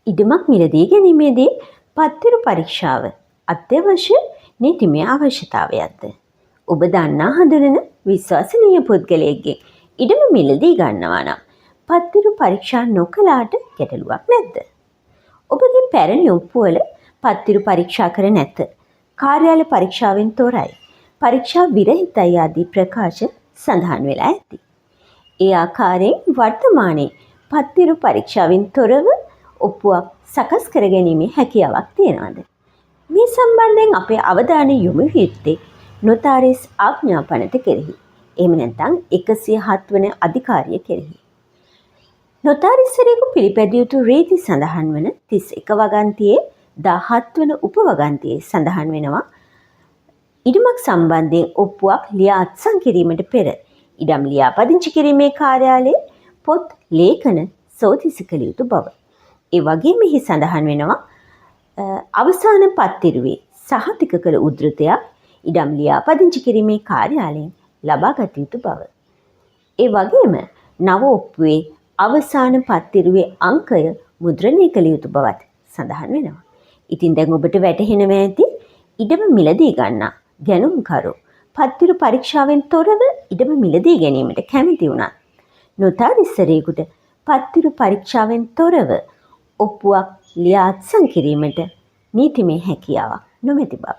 ඉඩමක් මිලදී ගැනීමේදී පත්තිරු පරීක්ෂාව අත්‍යවශ්‍ය නීතිමය අවශ්‍යතාවයක්ද? ඔබ දන්නා හඳුනන විශ්වසනීය පුද්ගලයෙක්ගේ ඉඩම මිලදී ගන්නවා නම් පත්තිරු පරීක්ෂා නොකළාට ගැටලුවක් නැද්ද? ඔබගේ පැරණි ඔප්පුවල පත්තිරු පරීක්ෂා කර නැත. කාර්යාල පරීක්ෂාවෙන් තොරයි. පරීක්ෂා විරහිතයි ආදී ප්‍රකාශ සඳහන් වෙලා ඇති. ඒ ආකාරයෙන් වර්තමානයේ පත්තිරු පරීක්ෂාවෙන් තොරව ඔප්පුවක් සකස් කර ගැනීමේ හැකියාවක් තියෙනවද? මේ සම්බන්ධයෙන් අපේ අවධානය යොමු යුත්තේ නොතාරිස් ආඥාපනත කෙරෙහි. එහෙම නැත්නම් 107 වන අධිකාරිය කෙරෙහි. නොතාරිස්වරයෙකු පිළිපැදිය යුතු රීති සඳහන් වන 31 වගන්තියේ 17 වන උපවගන්තියේ සඳහන් වෙනවා ඉඩමක් සම්බන්ධයෙන් ඔප්පුවක් ලියා අත්සන් කිරීමට පෙර ඉඩම් ලියාපදිංචි කිරීමේ කාර්යාලයේ පොත් ලේඛන සෝදිසි කළ යුතු බව. ඒ වගේම මෙහි සඳහන් වෙනවා අවසාන පත්තිරුවේ සහතික කළ උද්ෘතයක් ඉඩම් ලියාපදිංචි කිරීමේ කාර්යාලයෙන් ලබාගත යුතු බව. ඒ වගේම නව ඔප්පුවේ අවසාන පත්තිරුවේ අංකය මුද්‍රණය කළ යුතු බවත් සඳහන් වෙනවා. ඉතින් දැන් ඔබට වැටහෙනවා ඇති ඉඩම මිලදී ගන්නා ගැනුම්කරු පත්තිරු පරීක්ෂාවෙන් තොරව ඉඩම මිලදී ගැනීමට කැමති වුණා. නොතාරිස්වරයෙකුට පත්තිරු පරීක්ෂාවෙන් තොරව ඔප්පුවක් ලියා අත්සන් කිරීමට නීතිමය හැකියාවක් නොමැති බව.